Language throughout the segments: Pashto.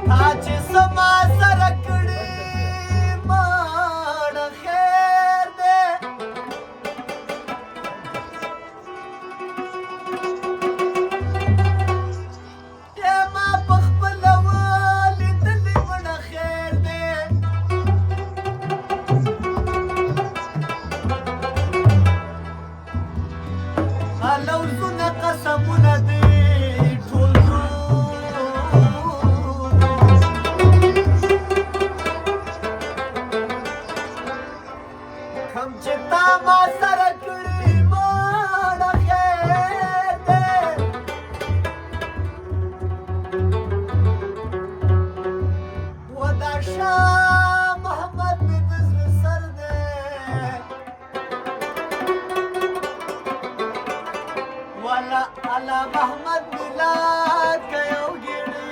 تا چې سما سره کړي ماړه خیر دی یا ما په خپله ولیدلې مړه خیر دی لوزونه قسمونه دي ټول کم چې تا ما سره کړي ماړه خیر دی و دا شاه محمد مې د زړه سر دی والا الله محمد میلاد که یو ګیړی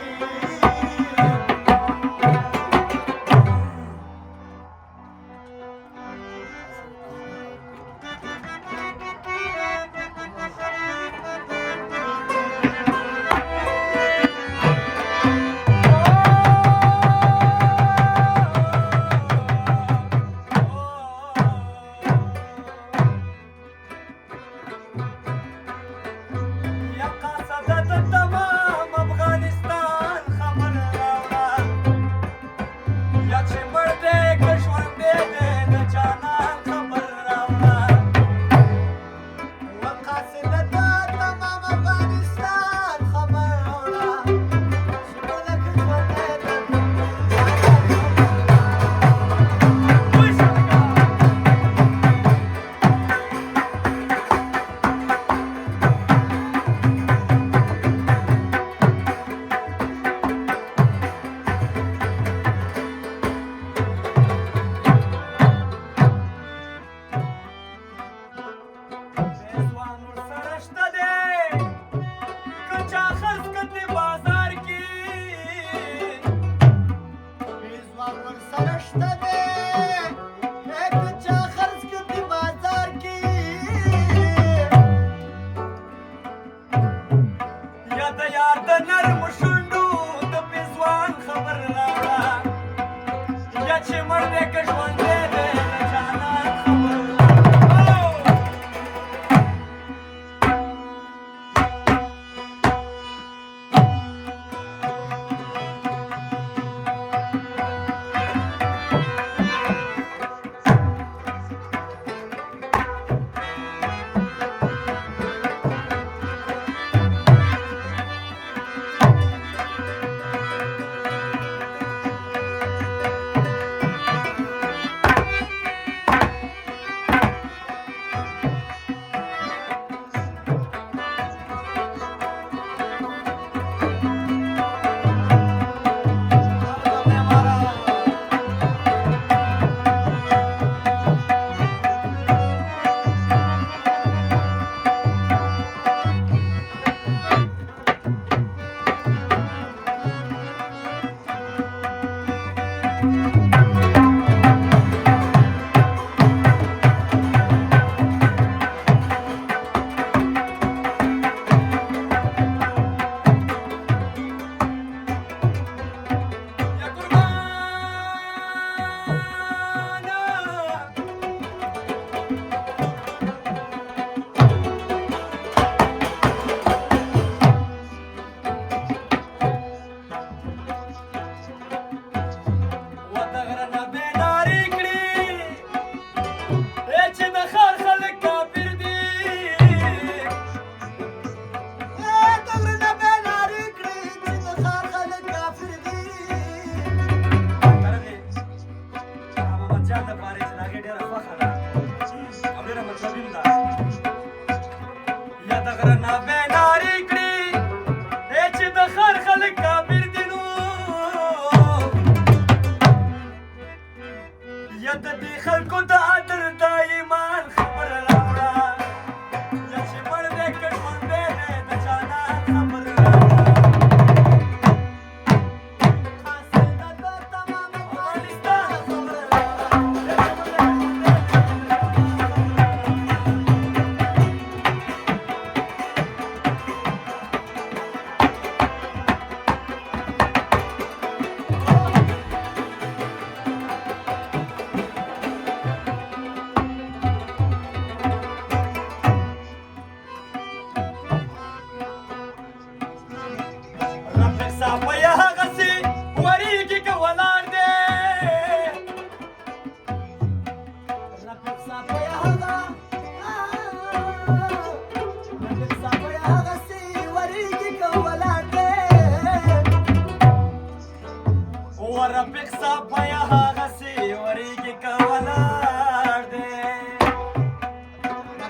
پکسا پایا هغسې ورېږي که ولاړ دی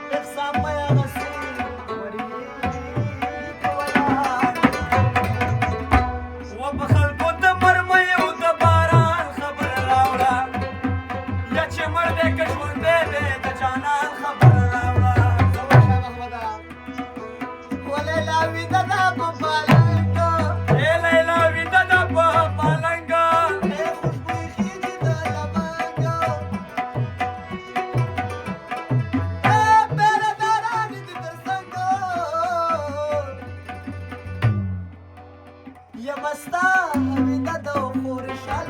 پکسا پایا هغسې ورېږي که ولاړ دی و په خلکو د مرمیو د باران خبره راوړه یا چې مړ دی که ژوندی دی د جانان خبره راوړه ولیلا ویده ده په پالنګه ای لیلا ویده ده په پالنګه ای خوشبوی خیږي د لبنګه ای پیرداران دي تر څنګه یم ستا ویده ده خور شال